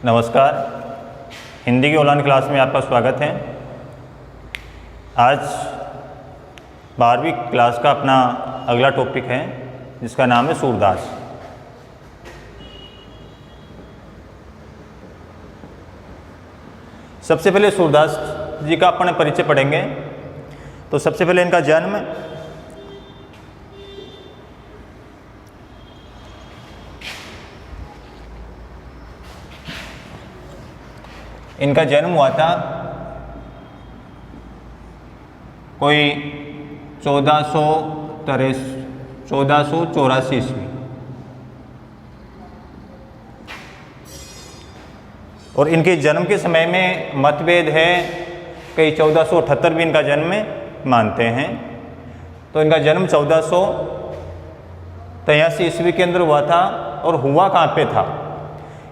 नमस्कार। हिंदी की online class में आपका स्वागत है। आज 12वीं क्लास का अपना अगला टॉपिक है जिसका नाम है सूरदास। सबसे पहले सूरदास जी का अपने परिचय पढ़ेंगे। तो सबसे पहले इनका जन्म हुआ था कोई 1484 ईस्वी और इनके जन्म के समय में मतभेद है। कई 1478 भी इनका जन्म मानते हैं। तो इनका जन्म 1483 ईस्वी के अंदर हुआ था। और हुआ कहाँ पे था?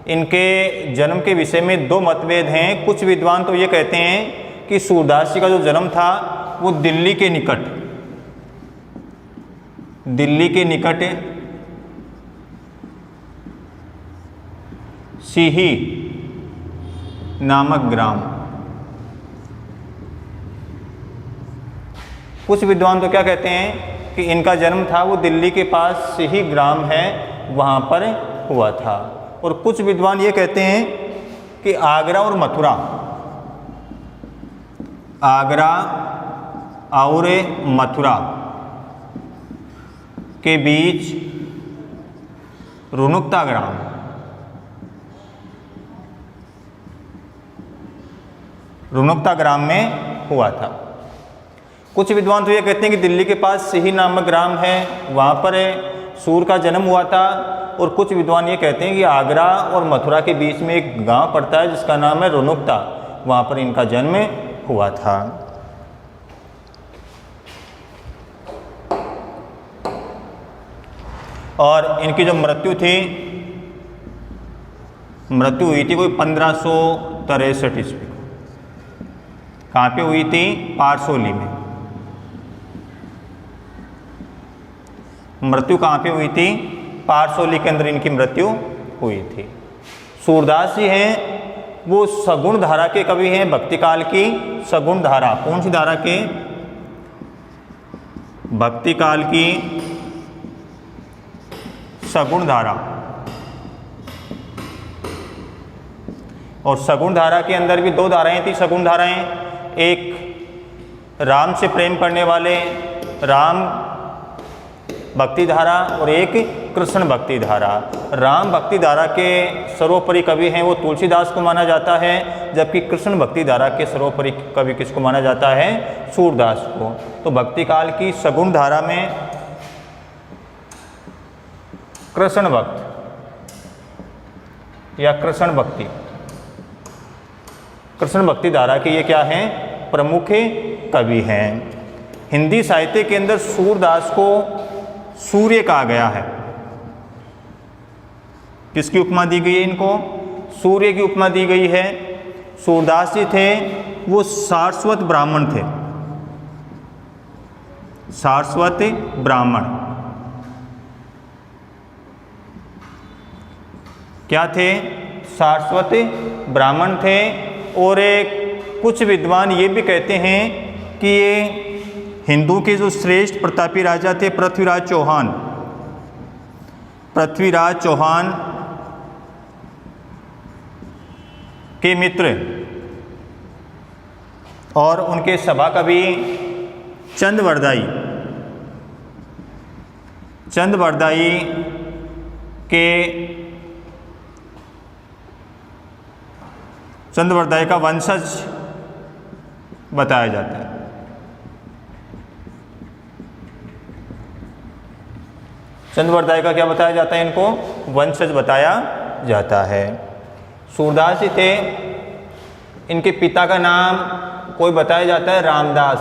इनके जन्म के विषय में दो मतभेद हैं। कुछ विद्वान तो ये कहते हैं कि सूरदास जी का जो जन्म था वो दिल्ली के निकट सीही नामक ग्राम। कुछ विद्वान तो क्या कहते हैं कि इनका जन्म था वो दिल्ली के पास सीही ग्राम है, वहाँ पर हुआ था। और कुछ विद्वान ये कहते हैं कि आगरा और मथुरा के बीच रुनुक्ता ग्राम में हुआ था। कुछ विद्वान तो ये कहते हैं कि दिल्ली के पास सीही नामक ग्राम है, वहाँ पर सूर का जन्म हुआ था। और कुछ विद्वान ये कहते हैं कि आगरा और मथुरा के बीच में एक गांव पड़ता है जिसका नाम है रुनुक्ता, वहाँ पर इनका जन्म हुआ था। और इनकी जो मृत्यु हुई थी कोई 1563 ईस्वी को। कहाँ पे हुई थी? पारसोली में। मृत्यु कहाँ पे हुई थी? पारसोली के अंदर इनकी मृत्यु हुई थी। सूरदास जी हैं वो सगुण धारा के कवि हैं। भक्ति काल की सगुण धारा, कौन सी धारा के? भक्ति काल की सगुण धारा। और सगुण धारा के अंदर भी दो धाराएं थी। सगुण धाराएं, एक राम से प्रेम करने वाले राम भक्ति धारा और एक कृष्ण भक्ति धारा। राम भक्ति धारा के सर्वोपरि कवि हैं वो तुलसीदास को माना जाता है, जबकि कृष्ण भक्ति धारा के सर्वोपरि कवि किसको माना जाता है? सूरदास को। तो भक्ति काल की सगुण धारा में कृष्ण भक्त या कृष्ण भक्ति धारा के ये क्या हैं? प्रमुख कवि हैं। हिंदी साहित्य के अंदर सूरदास को सूर्य कहा गया है। किसकी उपमा दी गई है इनको? सूर्य की उपमा दी गई है। सूरदास जी थे वो सारस्वत ब्राह्मण थे। सारस्वत ब्राह्मण क्या थे? सारस्वत ब्राह्मण थे। और कुछ विद्वान ये भी कहते हैं कि ये हिंदू के जो श्रेष्ठ प्रतापी राजा थे पृथ्वीराज चौहान के मित्र और उनके सभा कवि चंदवरदाई का वंशज बताया जाता है। चंदवरदाई का क्या बताया जाता है? इनको वंशज बताया जाता है। सूरदास जी थे, इनके पिता का नाम कोई बताया जाता है रामदास।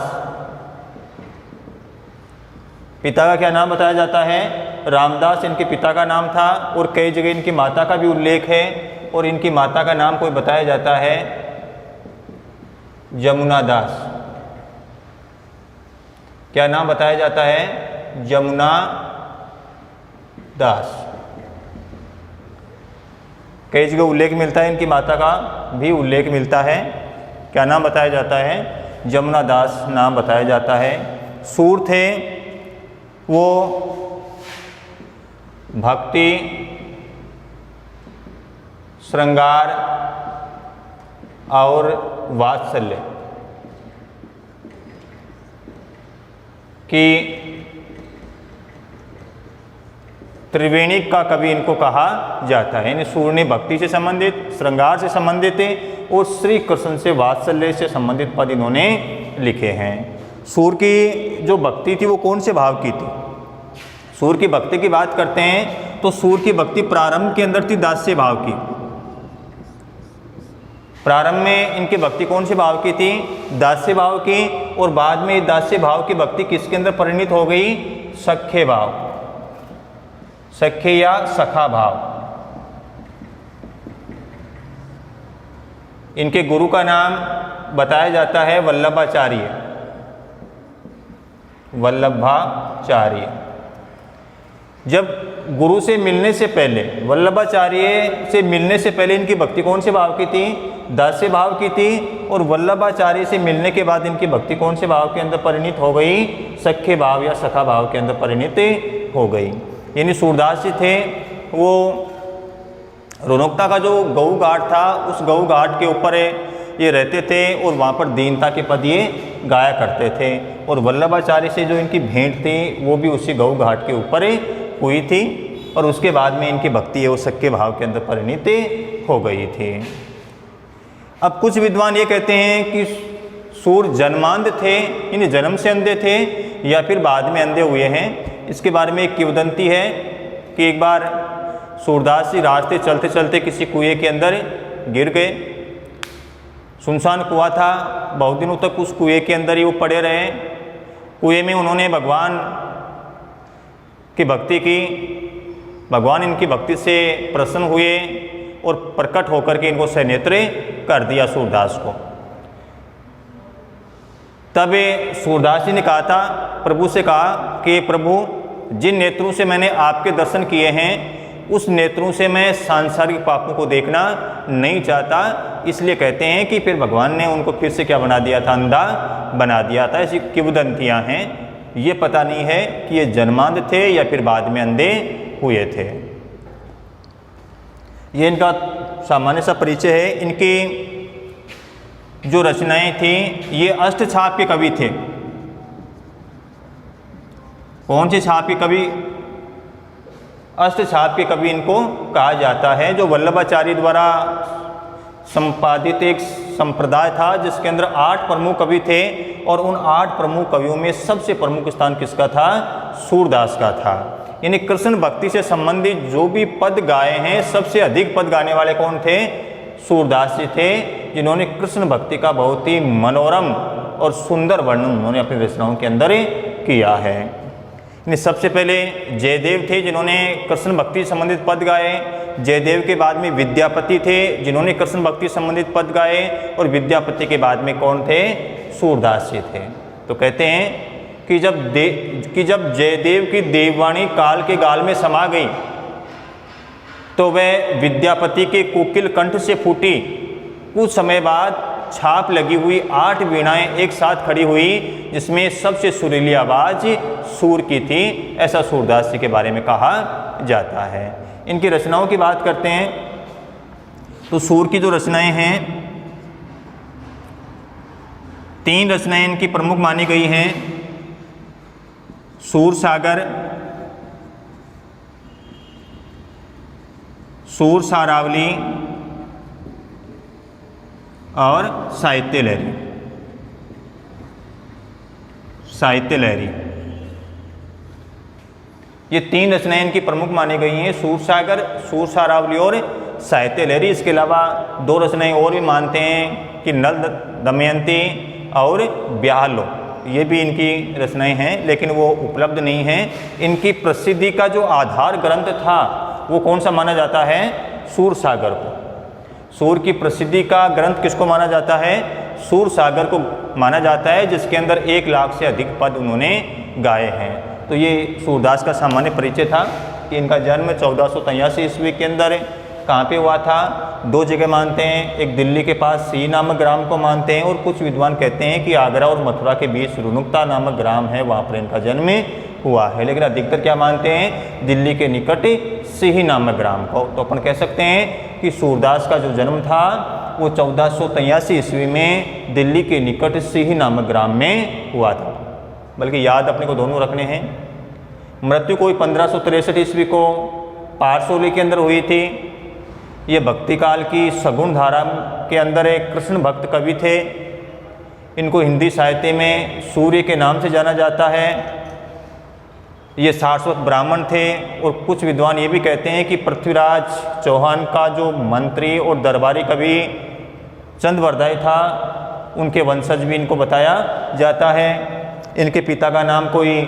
पिता का क्या नाम बताया जाता है? रामदास इनके पिता का नाम था। और कई जगह इनकी माता का भी उल्लेख है। और इनकी माता का नाम कोई बताया जाता है जमुना दास। क्या नाम बताया जाता है? जमुना दास। कई जगह उल्लेख मिलता है, इनकी माता का भी उल्लेख मिलता है। क्या नाम बताया जाता है? जमुना दास नाम बताया जाता है। सूर थे वो भक्ति, श्रृंगार और वात्सल्य की त्रिवेणी का कवि इनको कहा जाता है। यानी सूर ने भक्ति से संबंधित, श्रृंगार से संबंधित और श्री कृष्ण से वात्सल्य से संबंधित पद इन्होंने लिखे हैं। सूर की जो भक्ति थी वो कौन से भाव की थी? सूर की भक्ति की बात करते हैं तो सूर की भक्ति प्रारंभ के अंदर थी दास्य भाव की। प्रारंभ में इनकी भक्ति कौन से भाव की थी? दास्य भाव की। और बाद में दास्य भाव की भक्ति किसके अंदर परिणित हो गई? सख्य भाव, सख्य या सखा भाव। इनके गुरु का नाम बताया जाता है वल्लभाचार्य, वल्लभाचार्य। जब गुरु से मिलने से पहले, वल्लभाचार्य से मिलने से पहले इनकी भक्ति कौन से भाव की थी? दास्य भाव की थी। और वल्लभाचार्य से मिलने के बाद इनकी भक्ति कौन से भाव के अंदर परिणित हो गई? सख्य भाव या सखा भाव के अंदर परिणित हो गई। यानी सूरदास जी थे वो रोनकता का जो गऊ घाट था, उस गऊ घाट के ऊपर ये रहते थे और वहाँ पर दीनता के पद ये गाया करते थे। और वल्लभाचार्य से जो इनकी भेंट थी वो भी उसी गऊ घाट के ऊपर हुई थी। और उसके बाद में इनकी भक्ति है वो सख्य भाव के अंदर परिणित हो गई थी। अब कुछ विद्वान ये कहते हैं कि सूर जन्मांध थे, यानी जन्म से अंधे थे, या फिर बाद में अंधे हुए हैं। इसके बारे में एक किंवदंती है कि एक बार सूरदास जी रास्ते चलते चलते किसी कुएं के अंदर गिर गए। सुनसान कुआं था, बहुत दिनों तक उस कुएं के अंदर ही वो पड़े रहे। कुएं में उन्होंने भगवान की भक्ति की, भगवान इनकी भक्ति से प्रसन्न हुए और प्रकट होकर के इनको सनेत्र कर दिया सूरदास को। तब सूरदास जी ने कहा था, प्रभु से कहा कि प्रभु, जिन नेत्रों से मैंने आपके दर्शन किए हैं उस नेत्रों से मैं सांसारिक पापों को देखना नहीं चाहता। इसलिए कहते हैं कि फिर भगवान ने उनको फिर से क्या बना दिया था? अंधा बना दिया था। ऐसी किंवदंतियां हैं। ये पता नहीं है कि ये जन्मांध थे या फिर बाद में अंधे हुए थे। ये इनका सामान्य सा परिचय है। इनकी जो रचनाएं थी ये अष्टछाप के कवि थे। कौन से छाप के कवि? अष्टछाप के कवि इनको कहा जाता है। जो वल्लभाचार्य द्वारा संपादित एक संप्रदाय था जिसके अंदर 8 प्रमुख कवि थे, और उन 8 प्रमुख कवियों में सबसे प्रमुख स्थान किसका था? सूरदास का था। यानी कृष्ण भक्ति से संबंधित जो भी पद गाए हैं, सबसे अधिक पद गाने वाले कौन थे? सूरदास जी थे, जिन्होंने कृष्ण भक्ति का बहुत ही मनोरम और सुंदर वर्णन उन्होंने अपनी रचनाओं के अंदर किया है। सबसे पहले जयदेव थे जिन्होंने कृष्ण भक्ति संबंधित पद गाए। जयदेव के बाद में विद्यापति थे जिन्होंने कृष्ण भक्ति संबंधित पद गाए। और विद्यापति के बाद में कौन थे? सूरदास जी थे। तो कहते हैं कि जब जयदेव की देववाणी काल के गाल में समा गई तो वह विद्यापति के कोकिल कंठ से फूटी। कुछ समय बाद छाप लगी हुई 8 वीणाएं एक साथ खड़ी हुई, जिसमें सबसे सुरीली आवाज सूर की थी। ऐसा सूरदास जी के बारे में कहा जाता है। इनकी रचनाओं की बात करते हैं तो सूर की जो रचनाएं हैं, 3 रचनाएं इनकी प्रमुख मानी गई हैं। सूर सागर, सूर सारावली और साहित्य लहरी। साहित्य लहरी, ये 3 रचनाएं इनकी प्रमुख मानी गई हैं। सूर सागर, सूर सारावली और साहित्य लहरी। इसके अलावा 2 रचनाएं और भी मानते हैं कि नल दमयंती और ब्याहलो, ये भी इनकी रचनाएं हैं, लेकिन वो उपलब्ध नहीं हैं। इनकी प्रसिद्धि का जो आधार ग्रंथ था वो कौन सा माना जाता है? सूर सागर को। सूर की प्रसिद्धि का ग्रंथ किसको माना जाता है? सूर सागर को माना जाता है, जिसके अंदर 1 लाख से अधिक पद उन्होंने गाए हैं। तो ये सूरदास का सामान्य परिचय था कि इनका जन्म 1483 ईस्वी के अंदर कहाँ पे हुआ था? 2 जगह मानते हैं, एक दिल्ली के पास सी नामक ग्राम को मानते हैं, और कुछ विद्वान कहते हैं कि आगरा और मथुरा के बीच रुनुकता नामक ग्राम है, वहाँ पर इनका जन्म हुआ है। लेकिन अधिकतर क्या मानते हैं? दिल्ली के निकट सिही नामक ग्राम को। तो अपन कह सकते हैं कि सूरदास का जो जन्म था वो 1483 ईस्वी में दिल्ली के निकट सिही नामक ग्राम में हुआ था। बल्कि याद अपने को दोनों रखने हैं। मृत्यु कोई 1563 ईस्वी को पारसोली के अंदर हुई थी। ये भक्ति काल की सगुण धारा के अंदर एक कृष्ण भक्त कवि थे। इनको हिंदी साहित्य में सूर्य के नाम से जाना जाता है। ये सारस्वत ब्राह्मण थे, और कुछ विद्वान ये भी कहते हैं कि पृथ्वीराज चौहान का जो मंत्री और दरबारी कवि चंद्रवरदाई था, उनके वंशज भी इनको बताया जाता है। इनके पिता का नाम कोई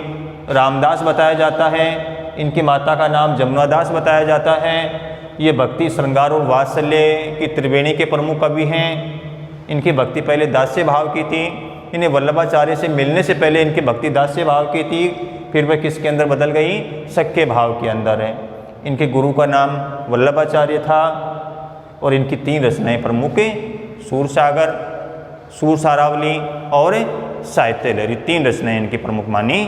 रामदास बताया जाता है, इनकी माता का नाम जमुनादास बताया जाता है। ये भक्ति, श्रृंगार और वात्सल्य की त्रिवेणी के प्रमुख कवि हैं। इनकी भक्ति पहले दास्य भाव की थी। इन्हें वल्लभाचार्य से मिलने से पहले इनकी भक्ति दास्य भाव की थी, फिर वह किसके अंदर बदल गई? सख्य भाव के अंदर है। इनके गुरु का नाम वल्लभाचार्य था, और इनकी 3 रचनाएं प्रमुख है, सूरसागर, सूरसारावली और साहित्य लहरी। 3 रचनाएं इनकी प्रमुख मानी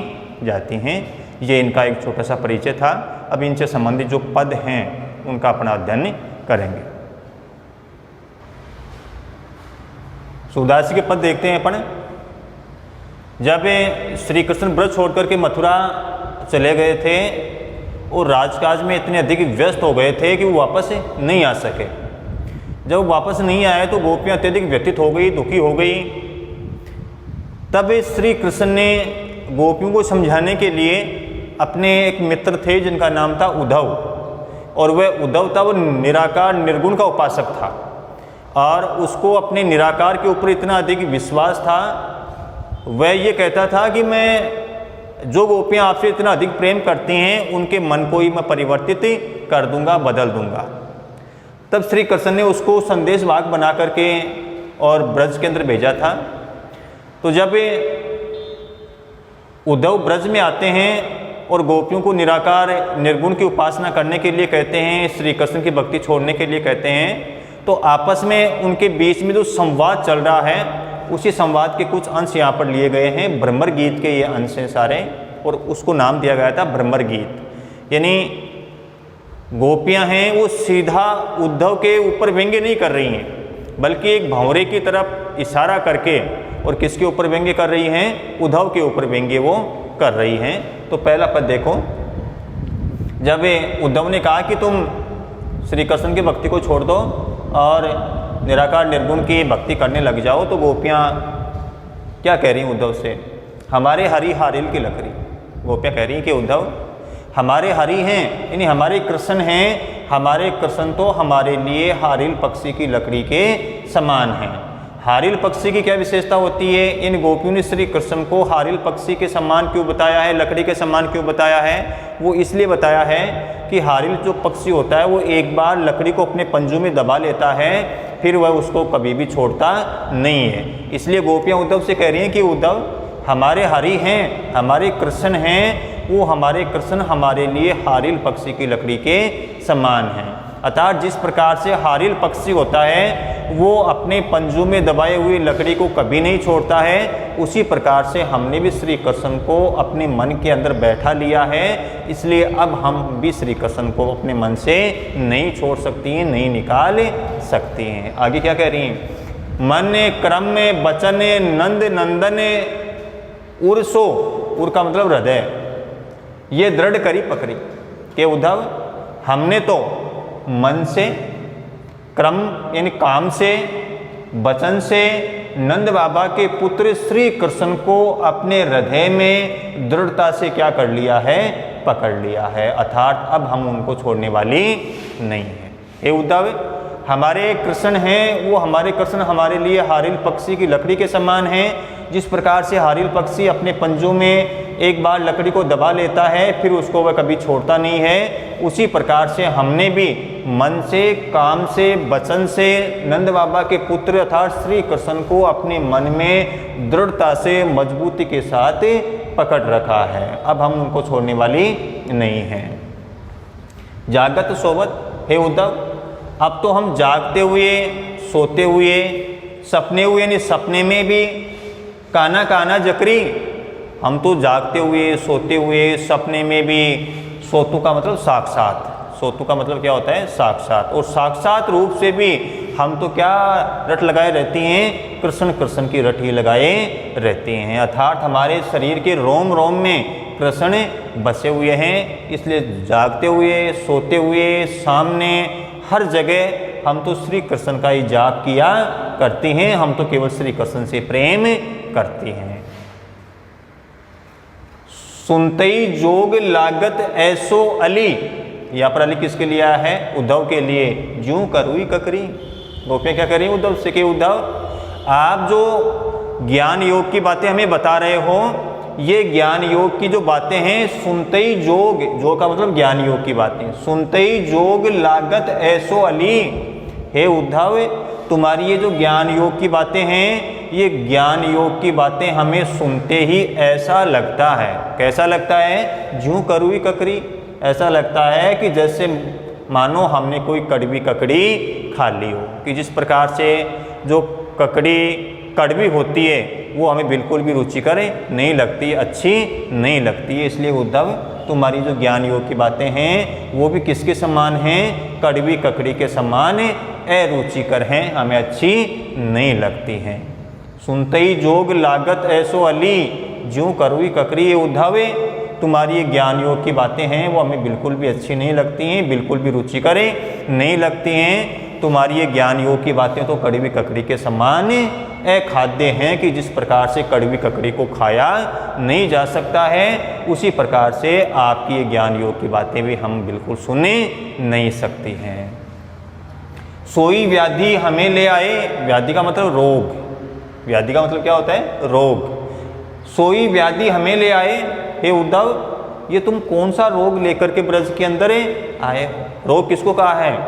जाती हैं। ये इनका एक छोटा सा परिचय था। अब इनसे संबंधित जो पद हैं उनका अपना अध्ययन करेंगे। सूरदास जी के पद देखते हैं अपन। जब श्री कृष्ण ब्रज छोड़ करके मथुरा चले गए थे और राजकाज में इतने अधिक व्यस्त हो गए थे कि वो वापस नहीं आ सके। जब वापस नहीं आए तो गोपियाँ अत्यधिक व्यथित हो गई, दुखी हो गई। तब श्री कृष्ण ने गोपियों को समझाने के लिए अपने एक मित्र थे जिनका नाम था उद्धव, और वह उद्धव था, वो निराकार निर्गुण का उपासक था, और उसको अपने निराकार के ऊपर इतना अधिक विश्वास था। वह ये कहता था कि मैं जो गोपियाँ आपसे इतना अधिक प्रेम करती हैं उनके मन को ही मैं परिवर्तित कर दूंगा, बदल दूंगा। तब श्री कृष्ण ने उसको संदेश वाहक बना करके और ब्रज के अंदर भेजा था। तो जब उद्धव ब्रज में आते हैं और गोपियों को निराकार निर्गुण की उपासना करने के लिए कहते हैं, श्री कृष्ण की भक्ति छोड़ने के लिए कहते हैं, तो आपस में उनके बीच में जो संवाद चल रहा है उसी संवाद के कुछ अंश यहाँ पर लिए गए हैं। भ्रमर गीत के ये अंश हैं सारे, और उसको नाम दिया गया था भ्रमर गीत। यानी गोपियाँ हैं वो सीधा उद्धव के ऊपर व्यंग्य नहीं कर रही हैं, बल्कि एक भंवरे की तरफ इशारा करके, और किसके ऊपर व्यंग्य कर रही हैं? उद्धव के ऊपर व्यंग्य वो कर रही हैं। तो पहला पद देखो। जब उद्धव ने कहा कि तुम श्री कृष्ण की भक्ति को छोड़ दो और निराकार निर्गुण की भक्ति करने लग जाओ, तो गोपियाँ क्या कह रही हैं उद्धव से? हमारे हरि हारिल की लकड़ी। गोपियाँ कह रही हैं कि उद्धव हमारे हरि हैं, यानी हमारे कृष्ण हैं, हमारे कृष्ण तो हमारे लिए हारिल पक्षी की लकड़ी के समान हैं। हारिल पक्षी की क्या विशेषता होती है? इन गोपियों ने श्री कृष्ण को हारिल पक्षी के समान क्यों बताया है, लकड़ी के समान क्यों बताया है? वो इसलिए बताया है कि हारिल जो पक्षी होता है वो एक बार लकड़ी को अपने पंजों में दबा लेता है, फिर वह उसको कभी भी छोड़ता नहीं है। इसलिए गोपियाँ उद्धव से कह रही हैं कि उद्धव हमारे हरि हैं, हमारे कृष्ण हैं, वो हमारे कृष्ण हमारे लिए हारिल पक्षी की लकड़ी के समान हैं। अर्थात जिस प्रकार से हारिल पक्षी होता है वो अपने पंजों में दबाए हुए लकड़ी को कभी नहीं छोड़ता है, उसी प्रकार से हमने भी श्री कृष्ण को अपने मन के अंदर बैठा लिया है। इसलिए अब हम भी श्री कृष्ण को अपने मन से नहीं छोड़ सकती हैं, नहीं निकाल सकती हैं। आगे क्या कह रही हैं? मन क्रम में बचन नंद नंदन उर्सो, उर का मतलब हृदय, ये दृढ़ करी पकड़ी के उद्धव हमने तो मन से, क्रम यानी काम से, वचन से नंद बाबा के पुत्र श्री कृष्ण को अपने हृदय में दृढ़ता से क्या कर लिया है? पकड़ लिया है। अर्थात अब हम उनको छोड़ने वाली नहीं है। हे उद्धव हमारे कृष्ण हैं, वो हमारे कृष्ण हमारे लिए हारिल पक्षी की लकड़ी के समान हैं। जिस प्रकार से हारिल पक्षी अपने पंजों में एक बार लकड़ी को दबा लेता है फिर उसको वह कभी छोड़ता नहीं है, उसी प्रकार से हमने भी मन से, काम से, वचन से नंद बाबा के पुत्र अर्थात श्री कृष्ण को अपने मन में दृढ़ता से, मजबूती के साथ पकड़ रखा है। अब हम उनको छोड़ने वाली नहीं हैं। जागत सोवत हे उद्धव अब तो हम जागते हुए, सोते हुए, सपने हुए, यानी सपने में भी काना काना जकरी। हम तो जागते हुए, सोते हुए, सपने में भी, सोतु का मतलब साक्षात, सोतु का मतलब क्या होता है साक्षात, और साक्षात रूप से भी हम तो क्या रट लगाए रहती हैं, कृष्ण कृष्ण की रट ही लगाए रहती हैं। अर्थात हमारे शरीर के रोम रोम में कृष्ण बसे हुए हैं। इसलिए जागते हुए, सोते हुए, सामने, हर जगह हम तो श्री कृष्ण का ही जाप किया करती हैं। हम तो केवल श्री कृष्ण से प्रेम करती हैं। सुनते ही जोग लागत ऐसो अली, यहाँ पर अली किसके लिए आया है, उद्धव के लिए। ज्यों करुई ककरी, गोपियाँ क्या करें उद्धव से कि उद्धव आप जो ज्ञान योग की बातें हमें बता रहे हो, ये ज्ञान योग की जो बातें हैं, सुनते ही जोग, जो का मतलब ज्ञान योग की बातें, सुनते ही जोग लागत ऐसो अली। हे उद्धव तुम्हारी ये जो ज्ञान योग की बातें हैं, ये ज्ञान योग की बातें हमें सुनते ही ऐसा लगता है। कैसा लगता है, ज्यों करुई ककरी, ऐसा लगता है कि जैसे मानो हमने कोई कड़वी ककड़ी खा ली हो, कि जिस प्रकार से जो ककड़ी कड़वी होती है वो हमें बिल्कुल भी रुचिकर नहीं लगती, अच्छी नहीं लगती है। इसलिए उद्धव तुम्हारी जो ज्ञान योग की बातें हैं वो भी किसके समान हैं, कड़वी ककड़ी के समान अरुचिकर हैं, हमें अच्छी नहीं लगती हैं। सुनते ही जोग लागत ऐसो अली, ज्यों करुई ककड़ी। ये उद्धव तुम्हारी ये ज्ञान योग की बातें हैं वो हमें बिल्कुल भी अच्छी नहीं लगती हैं, बिल्कुल भी रुचिकर नहीं लगती हैं। तुम्हारी ये ज्ञान योग की बातें तो कड़वी ककड़ी के समान अखाद्य हैं, कि जिस प्रकार से कड़वी ककड़ी को खाया नहीं जा सकता है, उसी प्रकार से आपकी ये ज्ञान योग की बातें भी हम बिल्कुल सुने नहीं सकती हैं। सोई व्याधि हमें ले आए, व्याधि का मतलब रोग, व्याधि का मतलब क्या होता है, रोग। सोई व्याधि हमें ले आए, हे उद्धव ये तुम कौन सा रोग लेकर के ब्रज के अंदर आए हो। रोग किसको कहा है,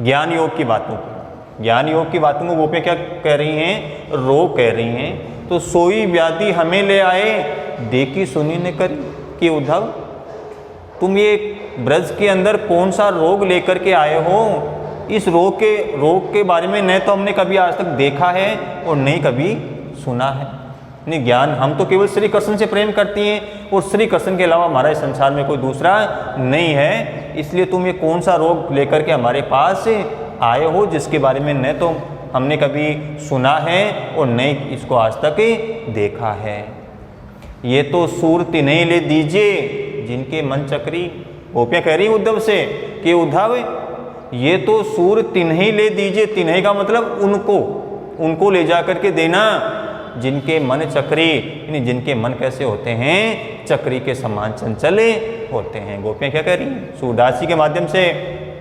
ज्ञान योग की बातों को, ज्ञान योग की बातों को गोपियाँ क्या कह रही हैं, रोग कह रही हैं। तो सोई व्याधि हमें ले आए, देखी सुनी ने करी, कि उद्धव तुम ये ब्रज के अंदर कौन सा रोग लेकर के आए हो। इस रोग के बारे में न तो हमने कभी आज तक देखा है और नहीं कभी सुना है। नहीं, ज्ञान हम तो केवल श्री कृष्ण से प्रेम करती हैं और श्री कृष्ण के अलावा हमारा इस संसार में कोई दूसरा नहीं है। इसलिए तुम ये कौन सा रोग लेकर के हमारे पास आए हो, जिसके बारे में न तो हमने कभी सुना है और न इसको आज तक देखा है। ये तो सूर तिन्हें ले दीजिए जिनके मन चक्री। गोपियाँ कह रही उद्धव से कि उद्धव ये तो सूर तिन्हें ले दीजिए, तिन्हें का मतलब उनको ले जा करके देना जिनके मन चक्री, यानी जिनके मन कैसे होते हैं, चक्री के समान चंचले होते हैं। गोपियाँ क्या कह रही हैं, सूरदास जी के माध्यम से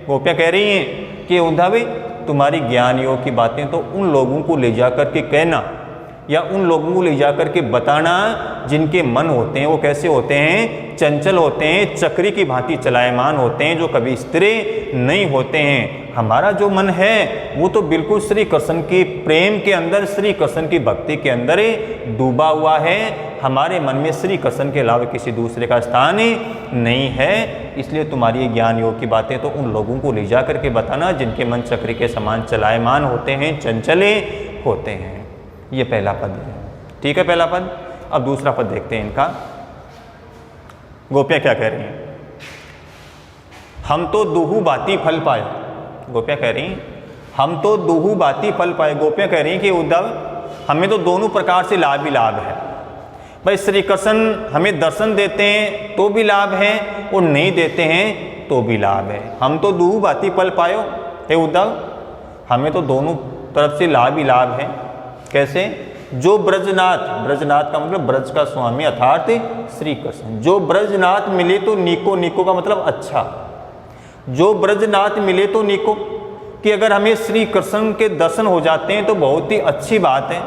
गोपियाँ कह रही हैं कि उद्धव तुम्हारी ज्ञान योग की बातें तो उन लोगों को ले जा कर के कहना, या उन लोगों को ले जा कर के बताना जिनके मन होते हैं वो कैसे होते हैं, चंचल होते हैं, चक्री की भांति चलायमान होते हैं, जो कभी स्थिर नहीं होते हैं। हमारा जो मन है वो तो बिल्कुल श्री कृष्ण के प्रेम के अंदर, श्री कृष्ण की भक्ति के अंदर डूबा हुआ है। हमारे मन में श्री कृष्ण के अलावा किसी दूसरे का स्थान नहीं है। इसलिए तुम्हारी ज्ञान योग की बातें तो उन लोगों को ले जा करके बताना जिनके मन चक्री के समान चलायमान होते हैं, चंचले होते हैं। ये पहला पद है, ठीक है, पहला पद। अब दूसरा पद देखते हैं इनका। गोपियाँ क्या कह रही हैं, हम तो दुहु बाती फल पाए। गोपियाँ कह रही हैं हम तो दुहु बाती फल पाए। गोपियाँ कह रही हैं कि उद्धव हमें तो दोनों प्रकार से लाभ ही लाभ है। भाई श्री कृष्ण हमें दर्शन देते हैं तो भी लाभ है और नहीं देते हैं तो भी लाभ है। हम तो दुहु बाती फल पायो, हे उद्धव हमें तो दोनों तरफ से लाभ ही लाभ है। कैसे, जो ब्रजनाथ, ब्रजनाथ का मतलब ब्रज का स्वामी अर्थात श्री कृष्ण, जो ब्रजनाथ मिले तो नीको, नीको का मतलब अच्छा, जो ब्रजनाथ मिले तो नीको, कि अगर हमें श्री कृष्ण के दर्शन हो जाते हैं तो बहुत ही अच्छी बात है।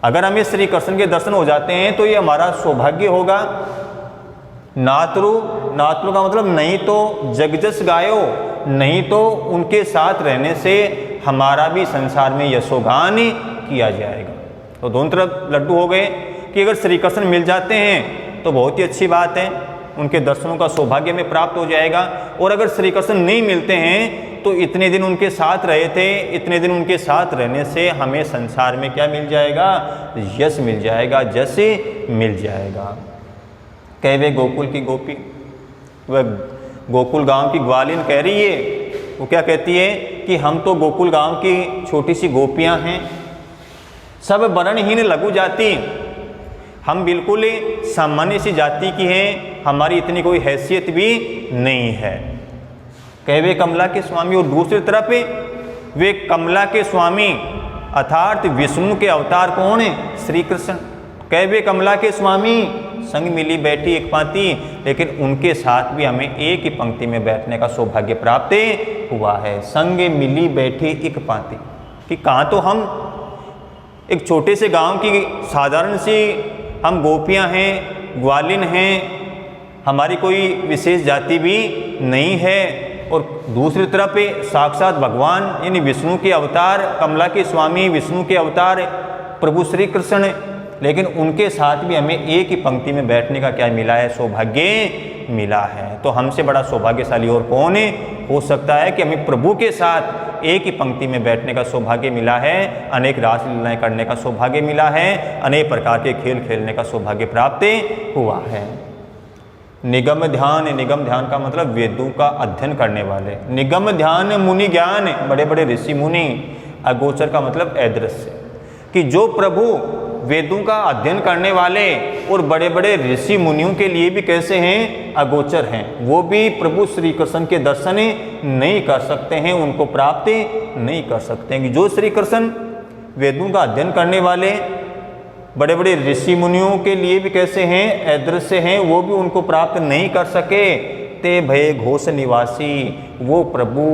अगर हमें श्री कृष्ण के दर्शन हो जाते हैं तो ये हमारा सौभाग्य होगा। नातरु, नातरु का मतलब नहीं तो जगजस गायो, नहीं तो उनके साथ रहने से हमारा भी संसार में यशोगान किया जाएगा। तो दोनों तरफ लड्डू हो गए कि अगर श्री कृष्ण मिल जाते हैं तो बहुत ही अच्छी बात है, उनके दर्शनों का सौभाग्य में प्राप्त हो जाएगा। और अगर श्री कृष्ण नहीं मिलते हैं तो इतने दिन उनके साथ रहे थे, इतने दिन उनके साथ रहने से हमें संसार में क्या मिल जाएगा? यश मिल जाएगा, जस मिल जाएगा। कहवे गोकुल की गोपी, वह गोकुल गांव की ग्वालिन कह रही है, वो क्या कहती है कि हम तो गोकुल गांव की छोटी सी गोपियां हैं, सब वर्णहीन लघु जाति, हम बिल्कुल सामान्य सी जाति की हैं, हमारी इतनी कोई हैसियत भी नहीं है। कहवे कमला के स्वामी, और दूसरी तरफ वे कमला के स्वामी अर्थात विष्णु के अवतार कौन है? श्री कृष्ण। कहवे कमला के स्वामी, संग मिली बैठी एक पांति, लेकिन उनके साथ भी हमें एक ही पंक्ति में बैठने का सौभाग्य प्राप्त हुआ है। संग मिली बैठी एक पांति, कि कहाँ तो हम एक छोटे से गांव की साधारण सी हम गोपियां हैं, ग्वालिन हैं, हमारी कोई विशेष जाति भी नहीं है, और दूसरी तरफ साक्षात भगवान यानी विष्णु के अवतार, कमला के स्वामी विष्णु के अवतार प्रभु श्री कृष्ण, लेकिन उनके साथ भी हमें एक ही पंक्ति में बैठने का क्या मिला है? सौभाग्य मिला है। तो हमसे बड़ा सौभाग्यशाली और कौन हो सकता है कि हमें प्रभु के साथ एक ही पंक्ति में बैठने का सौभाग्य मिला है, अनेक रासलीलाएं करने का सौभाग्य मिला है, अनेक प्रकार के खेल खेलने का सौभाग्य प्राप्त हुआ है। निगम ध्यान, निगम ध्यान का मतलब वेदों का अध्ययन करने वाले, निगम ध्यान मुनि ज्ञान, बड़े बड़े ऋषि मुनि। अगोचर का मतलब अदृश्य, कि जो प्रभु वेदों का अध्ययन करने वाले और बड़े बड़े ऋषि मुनियों के लिए भी कैसे हैं? अगोचर हैं, वो भी प्रभु श्री कृष्ण के दर्शन नहीं कर सकते हैं, उनको प्राप्त नहीं कर सकते हैं। कि जो श्री कृष्ण वेदों का अध्ययन करने वाले बड़े बड़े ऋषि मुनियों के लिए भी कैसे हैं? अदृश्य हैं, वो भी उनको प्राप्त नहीं कर सके। ते भय घोष निवासी, वो प्रभु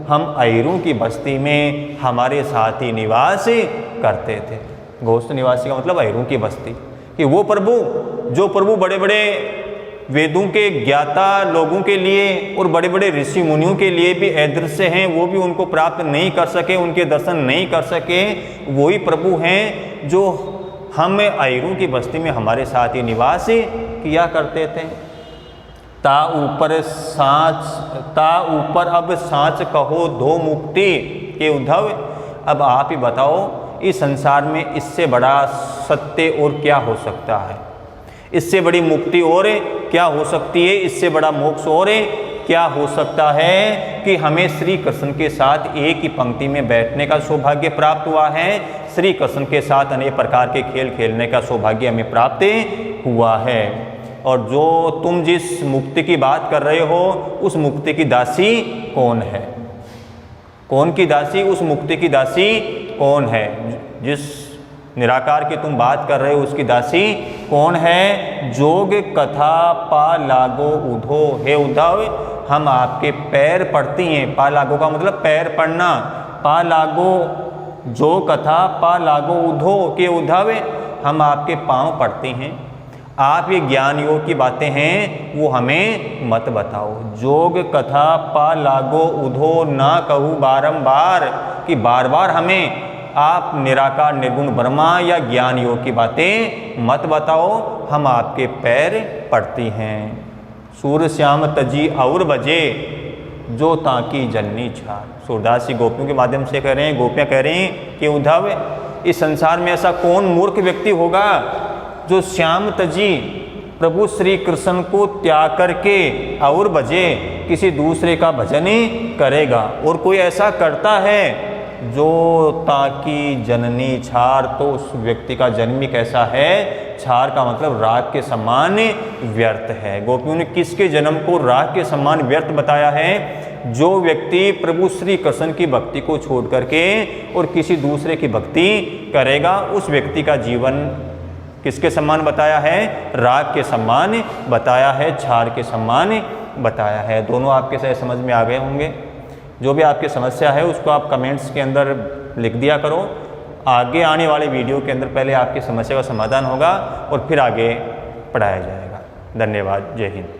हम अहिरों की बस्ती में हमारे साथ ही निवास करते थे। घोष निवासी का मतलब अहिरों की बस्ती, कि वो प्रभु, जो प्रभु बड़े बड़े वेदों के ज्ञाता लोगों के लिए और बड़े बड़े ऋषि मुनियों के लिए भी अदृश्य हैं, वो भी उनको प्राप्त नहीं कर सके, उनके दर्शन नहीं कर सके, वही प्रभु हैं जो हम अहिरों की बस्ती में हमारे साथ ही निवास किया करते थे। ता ऊपर अब सांच कहो धो मुक्ति के उद्धव, अब आप ही बताओ इस संसार में इससे बड़ा सत्य और क्या हो सकता है? इससे बड़ी मुक्ति और क्या हो सकती है? इससे बड़ा मोक्ष और क्या हो सकता है कि हमें श्री कृष्ण के साथ एक ही पंक्ति में बैठने का सौभाग्य प्राप्त हुआ है, श्री कृष्ण के साथ अनेक प्रकार के खेल खेलने का सौभाग्य हमें प्राप्त हुआ है। और जो तुम जिस मुक्ति की बात कर रहे हो, उस मुक्ति की दासी कौन है? कौन की दासी? उस मुक्ति की दासी कौन है? जिस निराकार की तुम बात कर रहे हो उसकी दासी कौन है? जोग कथा पा लागो उधो, हे उद्धव हम आपके पैर पड़ती हैं। पा लागो का मतलब पैर पड़ना, पा लागो, जो कथा पा लागो उधो, के उद्धव हम आपके पांव पड़ती हैं। आप ये ज्ञान योग की बातें हैं वो हमें मत बताओ। जोग कथा पा लागो उधो ना कहूँ बारंबार, कि बार बार हमें आप निराकार निर्गुण ब्रह्मा या ज्ञान योग की बातें मत बताओ, हम आपके पैर पड़ती हैं। सूर्य श्याम तजी और बजे, जो ताकी जननी छार। सूरदास जी गोपियों के माध्यम से कह रहे हैं, गोपियाँ कह रही हैं कि उद्धव इस संसार में ऐसा कौन मूर्ख व्यक्ति होगा जो श्याम तजी प्रभु श्री कृष्ण को त्याग करके और बजे किसी दूसरे का भजन करेगा। और कोई ऐसा करता है जो ताकि जननी छार, तो उस व्यक्ति का जन्म ही कैसा है? छार का मतलब राग के समान व्यर्थ है। गोपियों ने किसके जन्म को राग के समान व्यर्थ बताया है? जो व्यक्ति प्रभु श्री कृष्ण की भक्ति को छोड़ करके और किसी दूसरे की भक्ति करेगा, उस व्यक्ति का जीवन किसके समान बताया है? राग के समान बताया है, छार के समान बताया है। दोनों आपके सही समझ में आ गए होंगे। जो भी आपकी समस्या है उसको आप कमेंट्स के अंदर लिख दिया करो। आगे आने वाले वीडियो के अंदर पहले आपकी समस्या का समाधान होगा और फिर आगे पढ़ाया जाएगा। धन्यवाद। जय हिंद।